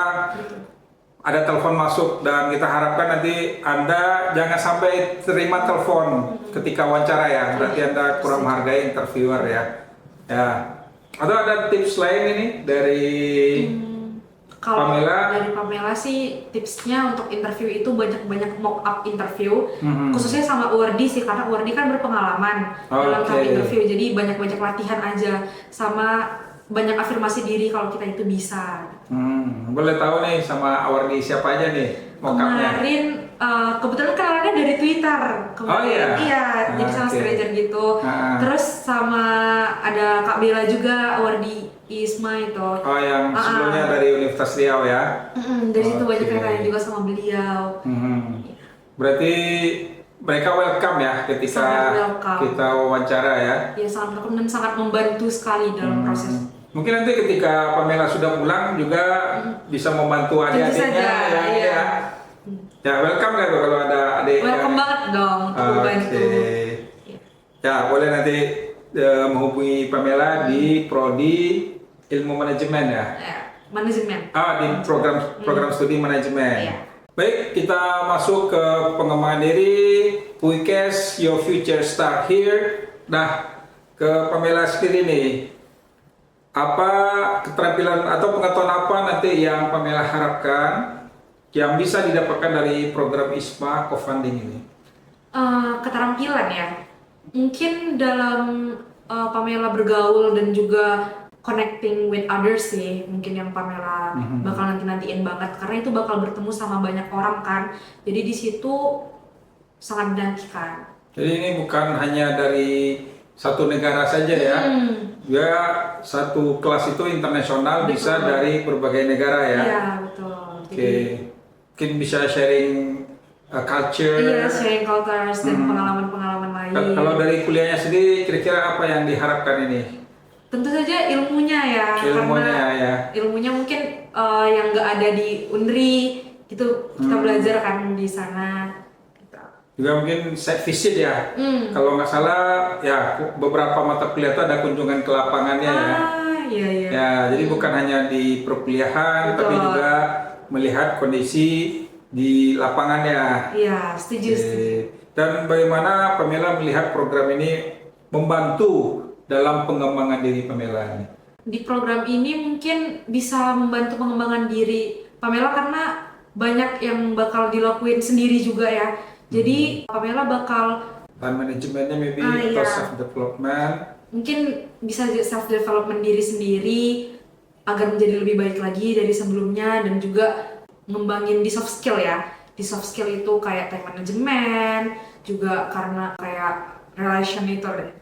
[SPEAKER 1] Ada telepon masuk dan kita harapkan nanti Anda jangan sampai terima telepon ketika wawancara ya, berarti Anda kurang menghargai interviewer ya. Atau ada tips lain ini dari Pamela?
[SPEAKER 2] Dari Pamela sih tipsnya untuk interview itu banyak-banyak mock up interview, khususnya sama URD sih, karena URD kan berpengalaman dalam tahap interview, jadi banyak-banyak latihan aja, sama banyak afirmasi diri kalau kita itu bisa.
[SPEAKER 1] Boleh tahu nih sama awardee siapa aja nih mock-up-nya?
[SPEAKER 2] Kemarin kebetulan kenalannya dari Twitter. Iya, jadi sama stranger gitu. Terus sama ada Kak Bella juga, awardee ISMA itu.
[SPEAKER 1] Yang sebelumnya dari Universitas Riau ya?
[SPEAKER 2] Dari situ banyak yang tanya juga sama beliau.
[SPEAKER 1] Berarti mereka welcome ya ketika kita wawancara ya? Iya,
[SPEAKER 2] sangat welcome dan sangat membantu sekali dalam proses.
[SPEAKER 1] Mungkin nanti ketika Pamela sudah pulang juga bisa membantu adik-adiknya ya. Ya, welcome kan kalau ada adik.
[SPEAKER 2] Welcome banget dong untuk membantu.
[SPEAKER 1] Ya, boleh nanti menghubungi Pamela di Prodi Ilmu Manajemen ya.
[SPEAKER 2] Manajemen.
[SPEAKER 1] Di program studi manajemen. Baik, kita masuk ke pengembangan diri. Puikes, your future start here. Nah, ke Pamela sendiri nih. Apa keterampilan atau pengetahuan apa nanti yang Pamela harapkan yang bisa didapatkan dari program ISMA co-funding ini?
[SPEAKER 2] Keterampilan ya, mungkin dalam Pamela bergaul dan juga connecting with others sih, mungkin yang Pamela bakal nanti-nantiin banget, karena itu bakal bertemu sama banyak orang kan, jadi di situ sangat menantikan. Jadi
[SPEAKER 1] ini bukan hanya dari satu negara saja ya, ya satu kelas itu internasional, bisa dari berbagai negara ya.
[SPEAKER 2] Iya betul.
[SPEAKER 1] Mungkin bisa sharing culture.
[SPEAKER 2] Iya, sharing cultures dan pengalaman-pengalaman lain.
[SPEAKER 1] Kalau dari kuliahnya sendiri, kira-kira apa yang diharapkan ini?
[SPEAKER 2] Tentu saja ilmunya ya. Ilmunya mungkin yang nggak ada di Unri, itu kita belajar kan di sana.
[SPEAKER 1] Juga mungkin site visit ya, kalau nggak salah ya beberapa mata kuliah itu ada kunjungan ke lapangannya ya.
[SPEAKER 2] Iya.
[SPEAKER 1] Ya, jadi bukan hanya di perkuliahan, tapi juga melihat kondisi di lapangannya.
[SPEAKER 2] Iya, setuju.
[SPEAKER 1] Dan bagaimana Pamela melihat program ini membantu dalam pengembangan diri Pamela ini?
[SPEAKER 2] Di program ini mungkin bisa membantu pengembangan diri Pamela karena banyak yang bakal dilakuin sendiri juga ya. Jadi Pamela bakal
[SPEAKER 1] time managementnya maybe atau
[SPEAKER 2] iya.
[SPEAKER 1] self development.
[SPEAKER 2] Mungkin bisa self development diri sendiri agar menjadi lebih baik lagi dari sebelumnya, dan juga ngembangin di soft skill ya. Di soft skill itu kayak time management, juga karena kayak relation itu deh.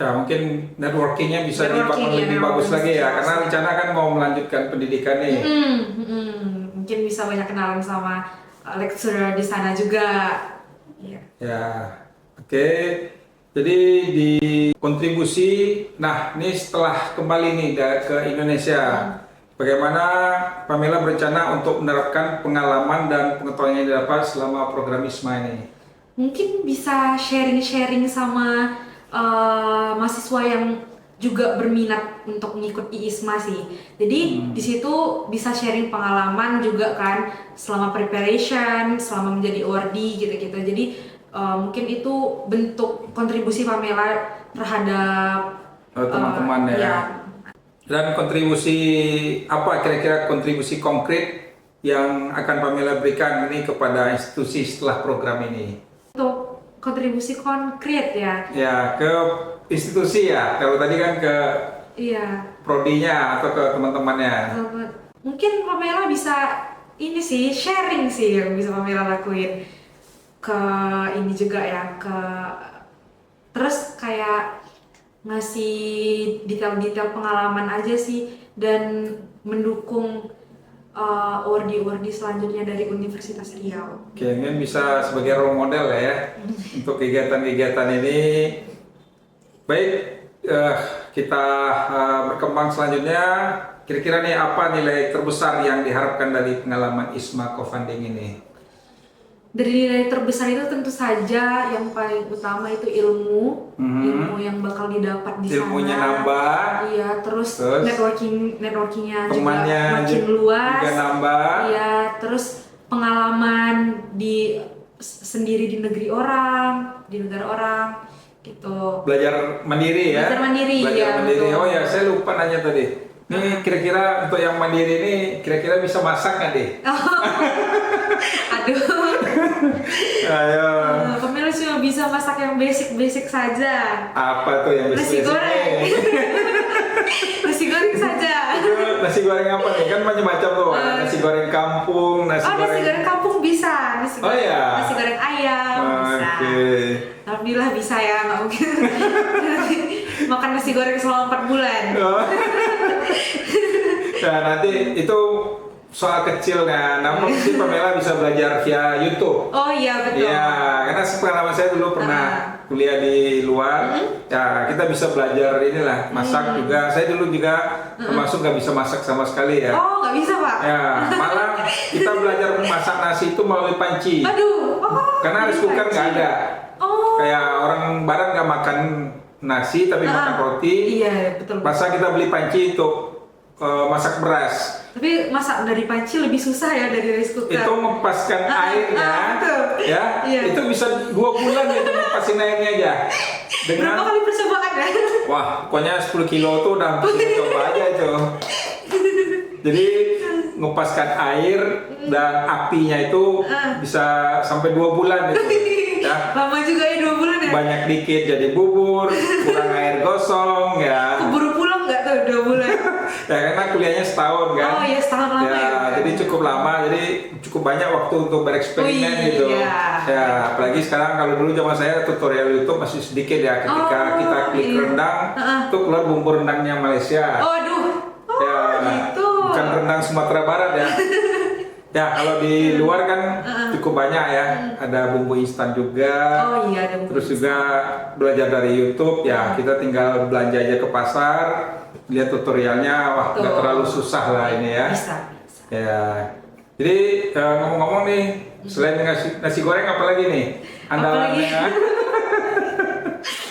[SPEAKER 1] Ya mungkin networkingnya bisa dibangun
[SPEAKER 2] Networking,
[SPEAKER 1] lebih
[SPEAKER 2] ya,
[SPEAKER 1] bagus lagi ya,
[SPEAKER 2] networking.
[SPEAKER 1] karena rencana kan mau melanjutkan pendidikan nih.
[SPEAKER 2] Mungkin bisa banyak kenalan sama lecturer di sana juga. Iya.
[SPEAKER 1] Ya, oke. Jadi di kontribusi, nah ini setelah kembali nih ke Indonesia, bagaimana Pamela berencana untuk menerapkan pengalaman dan pengetahuan yang didapat selama program ISMA ini?
[SPEAKER 2] Mungkin bisa sharing-sharing sama mahasiswa yang juga berminat untuk mengikuti ISMA sih. Jadi di situ bisa sharing pengalaman juga kan selama preparation, selama menjadi ORD gitu-gitu. Jadi mungkin itu bentuk kontribusi Pamela terhadap
[SPEAKER 1] Teman-teman ya.
[SPEAKER 2] ya.
[SPEAKER 1] Dan kontribusi apa kira-kira kontribusi konkret yang akan Pamela berikan ini kepada institusi setelah program ini?
[SPEAKER 2] Untuk kontribusi konkret ya.
[SPEAKER 1] Ya, ke institusi ya. Kalau tadi kan ke
[SPEAKER 2] Iya.
[SPEAKER 1] prodinya atau ke teman-temannya.
[SPEAKER 2] Mungkin Pamela bisa ini sih sharing sih yang bisa Pamela lakuin ke ini juga ya, ke terus kayak ngasih detail-detail pengalaman aja sih, dan mendukung ordi-ordi selanjutnya dari Universitas Riau.
[SPEAKER 1] Oke, ini bisa sebagai role model ya untuk kegiatan-kegiatan ini. Baik, kita berkembang selanjutnya. Kira-kira nih apa nilai terbesar yang diharapkan dari pengalaman ISMA co-funding ini?
[SPEAKER 2] Dari nilai terbesar itu tentu saja yang paling utama itu ilmu yang bakal didapat di sana.
[SPEAKER 1] Ilmunya nambah.
[SPEAKER 2] Iya, terus networkingnya
[SPEAKER 1] Temannya
[SPEAKER 2] juga makin luas.
[SPEAKER 1] juga nambah.
[SPEAKER 2] Iya, terus pengalaman sendiri di negeri orang, di negara orang, gitu.
[SPEAKER 1] Belajar mandiri ya.
[SPEAKER 2] Belajar mandiri,
[SPEAKER 1] Belajar
[SPEAKER 2] ya,
[SPEAKER 1] mandiri.
[SPEAKER 2] betul.
[SPEAKER 1] Oh ya, saya lupa nanya tadi. Ini kira-kira untuk yang mandiri ini kira-kira bisa masak nggak deh?
[SPEAKER 2] Aduh.
[SPEAKER 1] Ayo.
[SPEAKER 2] Pemilih cuma bisa masak yang basic saja.
[SPEAKER 1] Apa tuh yang
[SPEAKER 2] Nasi goreng. Nasi goreng saja.
[SPEAKER 1] Nasi goreng apa nih? Kan macam-macam tuh. Ada nasi goreng kampung, nasi goreng.
[SPEAKER 2] Nasi goreng kampung bisa.
[SPEAKER 1] Ya.
[SPEAKER 2] Nasi goreng ayam bisa.
[SPEAKER 1] Oke.
[SPEAKER 2] Alhamdulillah bisa ya, nggak mungkin makan nasi goreng selama 4 bulan.
[SPEAKER 1] Nah, nanti itu soal kecil kan. Namun mungkin Pamela bisa belajar via YouTube.
[SPEAKER 2] Oh iya betul.
[SPEAKER 1] Iya, karena pengalaman saya dulu pernah kuliah di luar. Ya, kita bisa belajar inilah masak juga. Saya dulu juga termasuk nggak bisa masak sama sekali ya.
[SPEAKER 2] Oh nggak bisa Pak?
[SPEAKER 1] Ya, malah kita belajar masak nasi itu melalui panci.
[SPEAKER 2] Aduh.
[SPEAKER 1] Karena rice cooker nggak ada.
[SPEAKER 2] Oh.
[SPEAKER 1] Kayak orang barat nggak makan nasi tapi makan roti.
[SPEAKER 2] Iya betul.
[SPEAKER 1] Masa kita beli panci untuk masak beras.
[SPEAKER 2] Tapi masak dari panci lebih susah ya dari rice cooker.
[SPEAKER 1] Itu ngepaskan airnya,
[SPEAKER 2] betul.
[SPEAKER 1] ya.
[SPEAKER 2] Iya.
[SPEAKER 1] Itu bisa 2 bulan itu ngepasin airnya aja.
[SPEAKER 2] Berapa kali percobaan ya?
[SPEAKER 1] Wah, pokoknya 10 kilo tuh udah coba aja itu. Jadi ngepaskan air dan apinya itu bisa sampai 2 bulan itu. Ya.
[SPEAKER 2] Lama juga ya 2 bulan ya?
[SPEAKER 1] Banyak dikit jadi bubur, kurang air gosong ya.
[SPEAKER 2] Keburu pulang nggak tuh 2 bulan?
[SPEAKER 1] Ya karena kuliahnya setahun kan.
[SPEAKER 2] Oh iya setahun lama ya.
[SPEAKER 1] Jadi cukup lama, jadi cukup banyak waktu untuk bereksperimen gitu.
[SPEAKER 2] Iya.
[SPEAKER 1] Ya, apalagi sekarang kalau dulu zaman saya tutorial YouTube masih sedikit ya. Ketika kita klik rendang, itu keluar bumbu rendangnya Malaysia.
[SPEAKER 2] Oh aduh. Oh
[SPEAKER 1] Ya,
[SPEAKER 2] gitu.
[SPEAKER 1] bukan rendang Sumatera Barat ya. Ya, kalau di luar kan cukup banyak ya. Ada bumbu instan juga.
[SPEAKER 2] Oh iya ada bumbu.
[SPEAKER 1] Terus juga belajar dari YouTube ya. Kita tinggal belanja aja ke pasar, lihat tutorialnya. Wah, nggak terlalu susah lah ini ya.
[SPEAKER 2] Bisa.
[SPEAKER 1] Ya. Jadi ngomong-ngomong nih, selain nasi goreng apa lagi nih? Andalannya.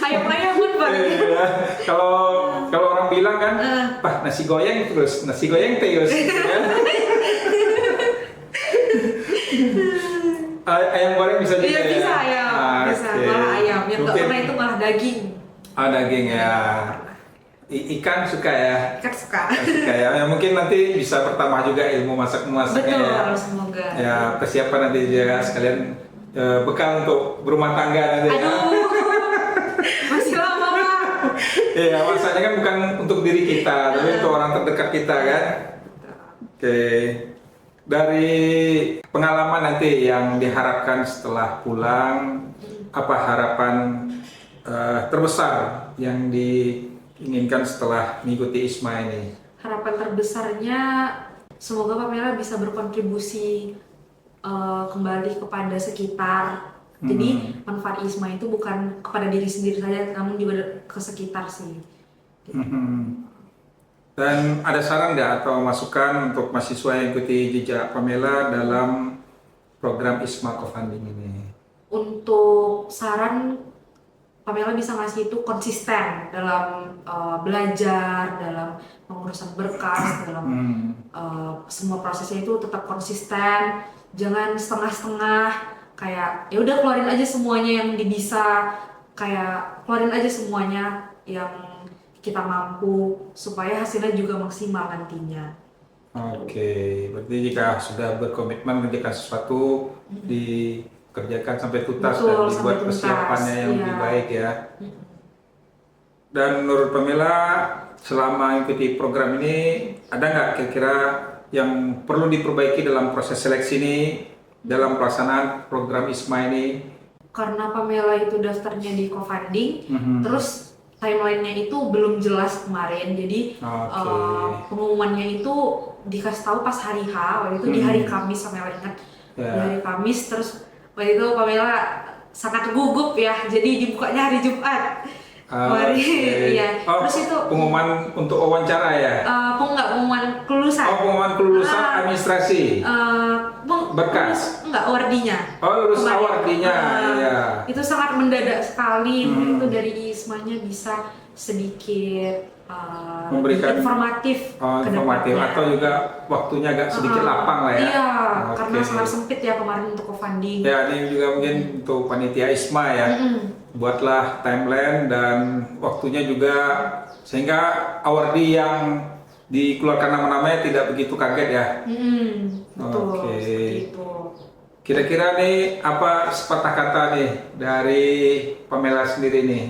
[SPEAKER 2] Ayam pun Pak.
[SPEAKER 1] Iya. Kalau orang bilang kan, "Bah, nasi goreng terus, nasi goreng terus." Ya. Ayam goreng bisa juga
[SPEAKER 2] Iya
[SPEAKER 1] ya.
[SPEAKER 2] bisa ayam.
[SPEAKER 1] Nah,
[SPEAKER 2] daging.
[SPEAKER 1] Oh, daging ya. Ikan suka ya?
[SPEAKER 2] Ikan suka.
[SPEAKER 1] Suka ya. Ya, mungkin nanti bisa bertambah juga ilmu masak-masaknya
[SPEAKER 2] Betul,
[SPEAKER 1] ya.
[SPEAKER 2] semoga.
[SPEAKER 1] Ya, persiapan nanti juga sekalian bekal untuk berumah tangga nanti ya.
[SPEAKER 2] Aduh, masih lama Pak.
[SPEAKER 1] Iya, masaknya kan bukan untuk diri kita, tapi untuk orang terdekat kita kan. Oke. Dari pengalaman nanti yang diharapkan setelah pulang, apa harapan terbesar yang diinginkan setelah mengikuti ISMA ini?
[SPEAKER 2] Harapan terbesarnya semoga Pamela bisa berkontribusi kembali kepada sekitar. Jadi manfaat ISMA itu bukan kepada diri sendiri saja, namun juga ke sekitar sih.
[SPEAKER 1] Dan ada saran nggak atau masukan untuk mahasiswa yang ikuti jejak Pamela dalam program ISMA Co-Funding ini?
[SPEAKER 2] Untuk saran, Pamela bisa ngasih itu konsisten dalam belajar, dalam pengurusan berkas, dalam semua prosesnya itu tetap konsisten, jangan setengah-setengah. Kayak ya udah keluarin aja semuanya yang bisa, kayak keluarin aja semuanya yang kita mampu supaya hasilnya juga maksimal nantinya.
[SPEAKER 1] Oke, berarti jika sudah berkomitmen mengerjakan sesuatu dikerjakan sampai tuntas.
[SPEAKER 2] Betul,
[SPEAKER 1] dan dibuat
[SPEAKER 2] sampai tuntas,
[SPEAKER 1] persiapannya yang lebih
[SPEAKER 2] iya.
[SPEAKER 1] baik ya. Dan menurut Pamela selama mengikuti program ini ada nggak kira-kira yang perlu diperbaiki dalam proses seleksi ini dalam pelaksanaan program ISMA ini?
[SPEAKER 2] Karena Pamela itu daftarnya di co-funding, terus timelinenya itu belum jelas kemarin, jadi pengumumannya itu dikasih tahu pas hari H, waktu itu di hari Kamis, Pamela ingat. Di hari Kamis, terus waktu itu Pamela sangat gugup ya, jadi dibukanya hari Jumat. Iya.
[SPEAKER 1] Terus itu pengumuman untuk wawancara ya?
[SPEAKER 2] Pengumuman kelulusan.
[SPEAKER 1] Oh, pengumuman kelulusan administrasi. Berkas.
[SPEAKER 2] Enggak, wardinya.
[SPEAKER 1] Oh, lulus wardinya. Iya.
[SPEAKER 2] Itu sangat mendadak sekali. Itu dari ISMA-nya bisa sedikit
[SPEAKER 1] memberikan
[SPEAKER 2] informatif.
[SPEAKER 1] Informatif atau juga waktunya agak sedikit lapang lah ya.
[SPEAKER 2] Iya, karena sangat sempit ya kemarin untuk co-funding.
[SPEAKER 1] Ya, ini juga mungkin untuk panitia ISMA ya. Buatlah timeline dan waktunya juga sehingga awardee yang dikeluarkan nama-namanya tidak begitu kaget ya.
[SPEAKER 2] Betul, seperti itu.
[SPEAKER 1] Kira-kira nih apa sepatah kata nih dari Pamela sendiri nih?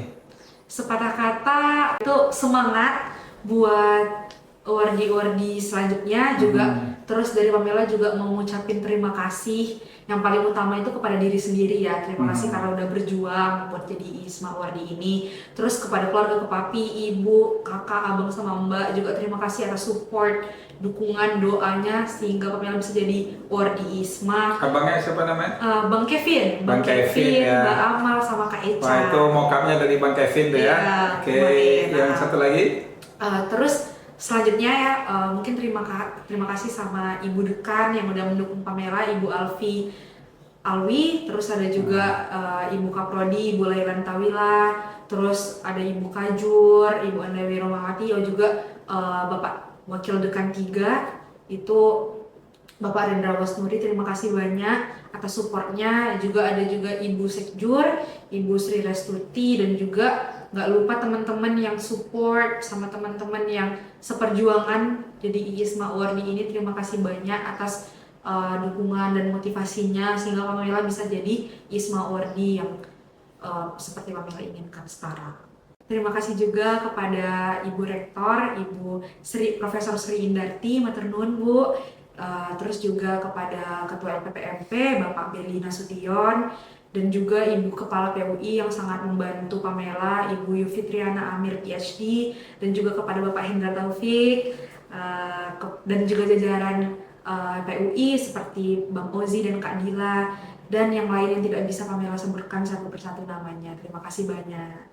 [SPEAKER 2] Sepatah kata itu semangat buat awardee selanjutnya juga. Terus dari Pamela juga mau ngucapin terima kasih. Yang paling utama itu kepada diri sendiri ya. Terima kasih karena udah berjuang buat jadi ISMA awardee ini. Terus kepada keluarga, ke papi, ibu, kakak, abang sama mbak juga terima kasih atas support, dukungan, doanya sehingga Pamela bisa jadi awardee ISMA.
[SPEAKER 1] Abangnya siapa namanya?
[SPEAKER 2] Bang Kevin,
[SPEAKER 1] Bang Kevin ya.
[SPEAKER 2] Mbak Amal sama Kak Eca.
[SPEAKER 1] Wah, itu mokapnya dari Bang Kevin tuh ya. Oke, yang satu lagi?
[SPEAKER 2] Terus selanjutnya ya mungkin terima kasih sama Ibu Dekan yang udah mendukung Pamela, Ibu Alwi, terus ada juga Ibu Kaprodi, Ibu Lailan Tawila, terus ada Ibu Kajur, Ibu Andawi Romawati, juga Bapak Wakil Dekan 3 itu Bapak Rendra Wasnuri, terima kasih banyak atas supportnya. Juga ada juga Ibu Sekjur, Ibu Sri Restuti, dan juga nggak lupa teman-teman yang support sama teman-teman yang seperjuangan jadi ISMA awardee ini. Terima kasih banyak atas dukungan dan motivasinya sehingga Pamela bisa jadi ISMA awardee yang seperti Pamela inginkan sekarang. Terima kasih juga kepada Ibu Rektor, Ibu Profesor Sri Indarti, matur nuwun Bu. Terus juga kepada Ketua LPPMP Bapak Beli Nasution, dan juga Ibu Kepala PUI yang sangat membantu Pamela, Ibu Yufitriana Amir PhD, dan juga kepada Bapak Hendra Taufik, dan juga jajaran PUI seperti Bang Ozi dan Kak Dila, dan yang lain yang tidak bisa Pamela sebutkan satu persatu namanya. Terima kasih banyak.